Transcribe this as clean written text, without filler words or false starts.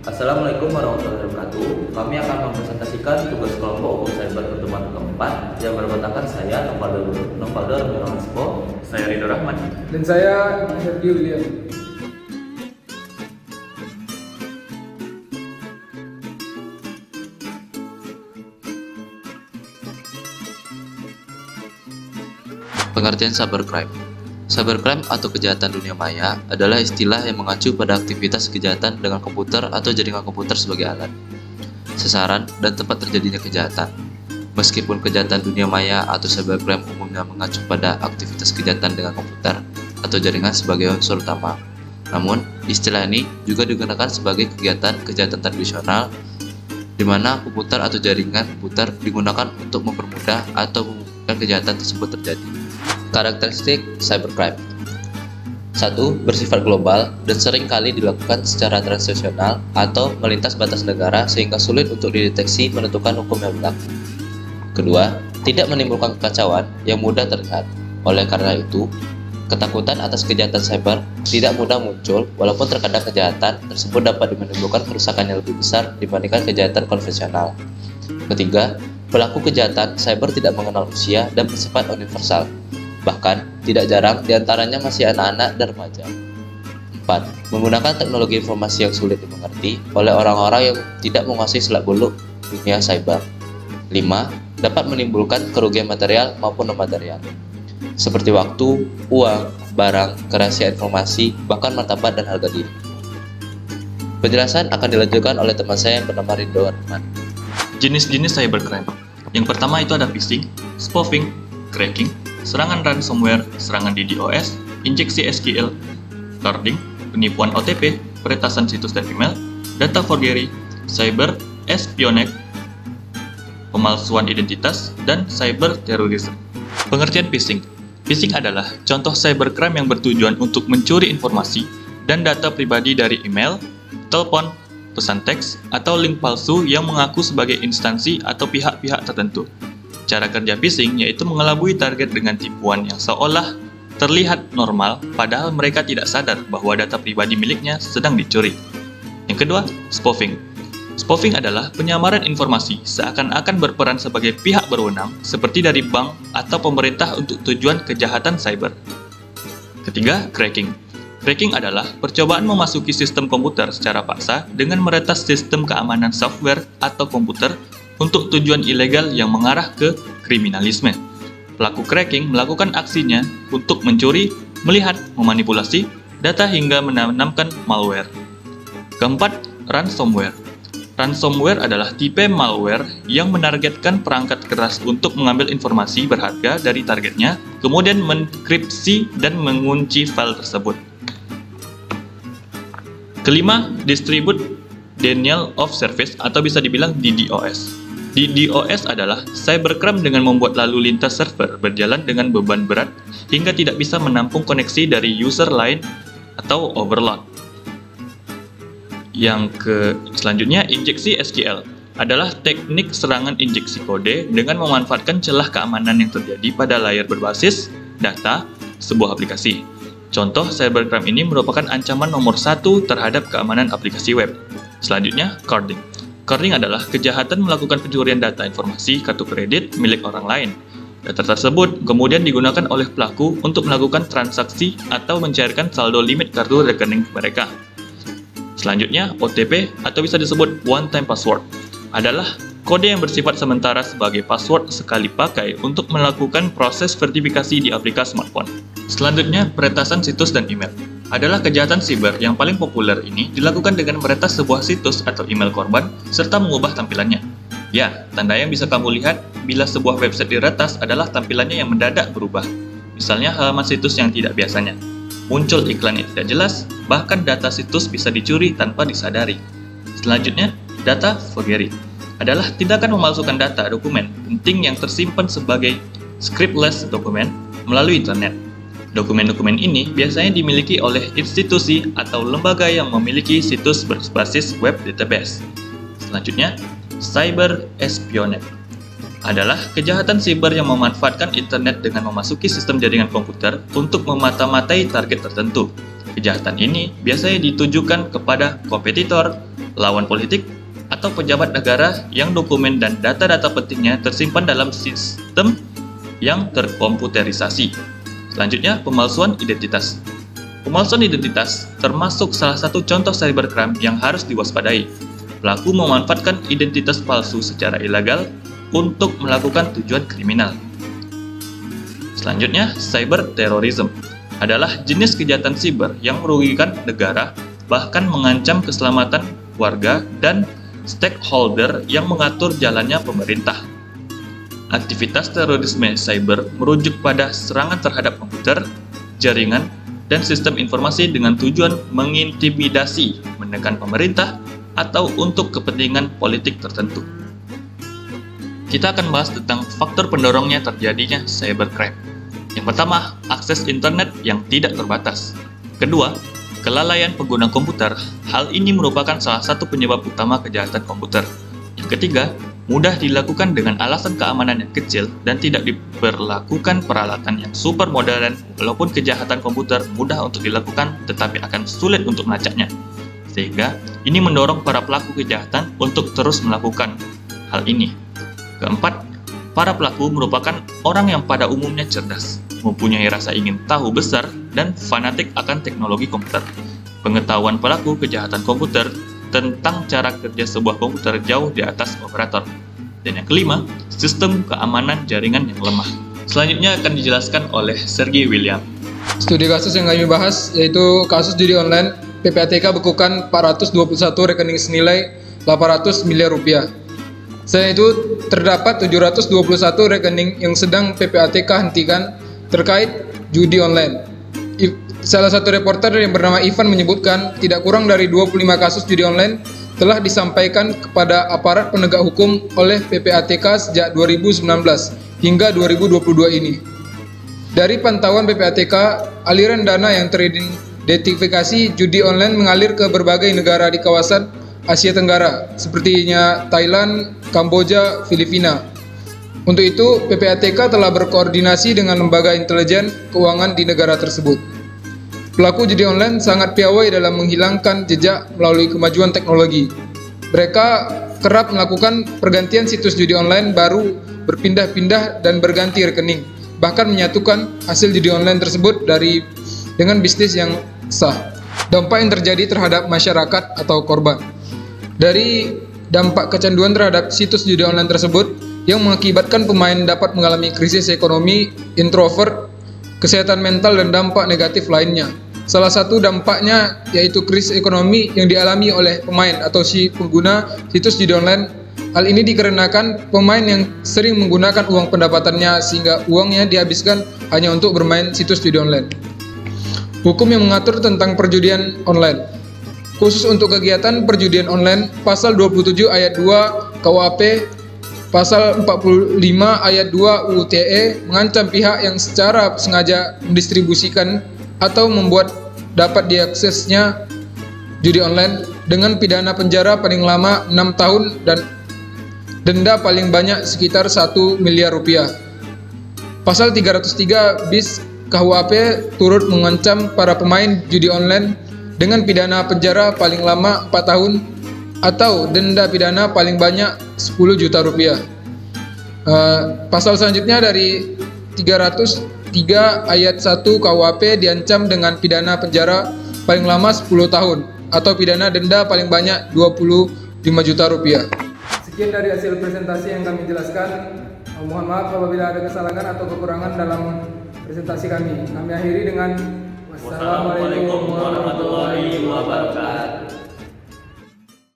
Assalamualaikum warahmatullahi wabarakatuh. Kami akan mempresentasikan tugas kelompok hukum cyber pertemuan keempat yang beranggotakan saya, Novaldo Milanspo, Saya Ridho Rahman. Dan saya Sergio William. Pengertian cybercrime. Cybercrime atau kejahatan dunia maya adalah istilah yang mengacu pada aktivitas kejahatan dengan komputer atau jaringan komputer sebagai alat, sasaran, dan tempat terjadinya kejahatan. Meskipun kejahatan dunia maya atau cybercrime umumnya mengacu pada aktivitas kejahatan dengan komputer atau jaringan sebagai unsur utama, namun istilah ini juga digunakan sebagai kegiatan kejahatan tradisional di mana komputer atau jaringan komputer digunakan untuk mempermudah atau memungkinkan kejahatan tersebut terjadi. Karakteristik cybercrime. 1. Bersifat global dan sering kali dilakukan secara transnasional atau melintas batas negara sehingga sulit untuk dideteksi menentukan hukum yang berlaku. Kedua, tidak menimbulkan kekacauan yang mudah terlihat. Oleh karena itu, ketakutan atas kejahatan cyber tidak mudah muncul walaupun terkadang kejahatan tersebut dapat menimbulkan kerusakan yang lebih besar dibandingkan kejahatan konvensional. Ketiga, pelaku kejahatan cyber tidak mengenal usia dan bersifat universal. Bahkan, tidak jarang diantaranya masih anak-anak dan remaja. 4. Menggunakan teknologi informasi yang sulit dimengerti oleh orang-orang yang tidak menguasai selak-beluk dunia cyber. 5. Dapat menimbulkan kerugian material maupun non-material, seperti waktu, uang, barang, kerahasiaan informasi, bahkan martabat dan harga diri. Penjelasan akan dilanjutkan oleh teman saya yang bernama Ridho Rahman. Jenis-jenis cybercrime. Yang pertama itu ada phishing, spoofing, cracking, serangan ransomware, serangan DDoS, injeksi SQL, carding, penipuan OTP, peretasan situs dan email, data forgery, cyber espionage, pemalsuan identitas, dan cyber terrorism. Pengertian phishing. Phishing adalah contoh cybercrime yang bertujuan untuk mencuri informasi dan data pribadi dari email, telepon, pesan teks, atau link palsu yang mengaku sebagai instansi atau pihak-pihak tertentu. Cara kerja phishing yaitu mengelabui target dengan tipuan yang seolah terlihat normal, padahal mereka tidak sadar bahwa data pribadi miliknya sedang dicuri. Yang kedua, spoofing. Spoofing adalah penyamaran informasi seakan-akan berperan sebagai pihak berwenang, seperti dari bank atau pemerintah untuk tujuan kejahatan cyber. Ketiga, cracking. Cracking adalah percobaan memasuki sistem komputer secara paksa dengan meretas sistem keamanan software atau komputer untuk tujuan ilegal yang mengarah ke kriminalisme. Pelaku cracking melakukan aksinya untuk mencuri, melihat, memanipulasi data hingga menanamkan malware. Keempat, ransomware. Ransomware adalah tipe malware yang menargetkan perangkat keras untuk mengambil informasi berharga dari targetnya, kemudian menkripsi dan mengunci file tersebut. Kelima, distribute denial of service atau bisa dibilang DDoS. DDoS adalah cybercrime dengan membuat lalu lintas server berjalan dengan beban berat hingga tidak bisa menampung koneksi dari user lain atau overload. Selanjutnya, injeksi SQL adalah teknik serangan injeksi kode dengan memanfaatkan celah keamanan yang terjadi pada layar berbasis data sebuah aplikasi. Contoh cybercrime ini merupakan ancaman nomor 1 terhadap keamanan aplikasi web. Selanjutnya, carding. Carding adalah kejahatan melakukan pencurian data informasi kartu kredit milik orang lain. Data tersebut kemudian digunakan oleh pelaku untuk melakukan transaksi atau mencairkan saldo limit kartu rekening mereka. Selanjutnya, OTP atau bisa disebut one time password adalah kode yang bersifat sementara sebagai password sekali pakai untuk melakukan proses verifikasi di aplikasi smartphone. Selanjutnya, peretasan situs dan email adalah kejahatan siber yang paling populer. Ini dilakukan dengan meretas sebuah situs atau email korban serta mengubah tampilannya. Ya, tanda yang bisa kamu lihat bila sebuah website diretas adalah tampilannya yang mendadak berubah. Misalnya halaman situs yang tidak biasanya, muncul iklan yang tidak jelas, bahkan data situs bisa dicuri tanpa disadari. Selanjutnya, data forgery adalah tindakan memalsukan data dokumen penting yang tersimpan sebagai scriptless dokumen melalui internet. Dokumen-dokumen ini biasanya dimiliki oleh institusi atau lembaga yang memiliki situs berbasis web database. Selanjutnya, cyber espionage adalah kejahatan siber yang memanfaatkan internet dengan memasuki sistem jaringan komputer untuk memata-matai target tertentu. Kejahatan ini biasanya ditujukan kepada kompetitor, lawan politik, atau pejabat negara yang dokumen dan data-data pentingnya tersimpan dalam sistem yang terkomputerisasi. Selanjutnya, pemalsuan identitas. Pemalsuan identitas termasuk salah satu contoh cybercrime yang harus diwaspadai. Pelaku memanfaatkan identitas palsu secara ilegal untuk melakukan tujuan kriminal. Selanjutnya, cyber terrorism adalah jenis kejahatan siber yang merugikan negara, bahkan mengancam keselamatan warga dan stakeholder yang mengatur jalannya pemerintah. Aktivitas terorisme cyber merujuk pada serangan terhadap komputer, jaringan, dan sistem informasi dengan tujuan mengintimidasi, menekan pemerintah, atau untuk kepentingan politik tertentu. Kita akan bahas tentang faktor pendorongnya terjadinya cybercrime. Yang pertama, akses internet yang tidak terbatas. Kedua, kelalaian pengguna komputer. Hal ini merupakan salah satu penyebab utama kejahatan komputer. Yang ketiga, mudah dilakukan dengan alasan keamanan yang kecil dan tidak diperlakukan peralatan yang super modern. Walaupun kejahatan komputer mudah untuk dilakukan, tetapi akan sulit untuk melacaknya. Sehingga ini mendorong para pelaku kejahatan untuk terus melakukan hal ini. Keempat, para pelaku merupakan orang yang pada umumnya cerdas, mempunyai rasa ingin tahu besar, dan fanatik akan teknologi komputer. Pengetahuan pelaku kejahatan komputer tentang cara kerja sebuah komputer jauh di atas operator. Dan yang kelima, sistem keamanan jaringan yang lemah. Selanjutnya akan dijelaskan oleh Sergey William. Studi kasus yang kami bahas yaitu kasus judi online. PPATK bekukan 421 rekening senilai 800 miliar rupiah. Selain itu, terdapat 721 rekening yang sedang PPATK hentikan terkait judi online. Salah satu reporter yang bernama Ivan menyebutkan tidak kurang dari 25 kasus judi online telah disampaikan kepada aparat penegak hukum oleh PPATK sejak 2019 hingga 2022 ini. Dari pantauan PPATK, aliran dana yang teridentifikasi judi online mengalir ke berbagai negara di kawasan Asia Tenggara, sepertinya Thailand, Kamboja, Filipina. Untuk itu, PPATK telah berkoordinasi dengan lembaga intelijen keuangan di negara tersebut. Pelaku judi online sangat piawai dalam menghilangkan jejak melalui kemajuan teknologi. Mereka kerap melakukan pergantian situs judi online baru, berpindah-pindah dan berganti rekening, bahkan menyatukan hasil judi online tersebut dengan bisnis yang sah. Dampak yang terjadi terhadap masyarakat atau korban. Dari dampak kecanduan terhadap situs judi online tersebut yang mengakibatkan pemain dapat mengalami krisis ekonomi, introvert, kesehatan mental, dan dampak negatif lainnya. Salah satu dampaknya yaitu krisis ekonomi yang dialami oleh pemain atau si pengguna situs judi online. Hal ini dikarenakan pemain yang sering menggunakan uang pendapatannya sehingga uangnya dihabiskan hanya untuk bermain situs judi online. Hukum yang mengatur tentang perjudian online. Khusus untuk kegiatan perjudian online, Pasal 27 ayat 2 KUHP, Pasal 45 ayat 2 UU ITE mengancam pihak yang secara sengaja mendistribusikan atau membuat dapat diaksesnya judi online dengan pidana penjara paling lama 6 tahun dan denda paling banyak sekitar 1 miliar rupiah. Pasal 303 bis KUHP turut mengancam para pemain judi online dengan pidana penjara paling lama 4 tahun atau denda pidana paling banyak 10 juta rupiah. Pasal selanjutnya dari 303 ayat 1 KUHP diancam dengan pidana penjara paling lama 10 tahun atau pidana denda paling banyak 25 juta rupiah. Sekian dari hasil presentasi yang kami jelaskan. Mohon maaf apabila ada kesalahan atau kekurangan dalam presentasi kami. Kami akhiri dengan wassalamualaikum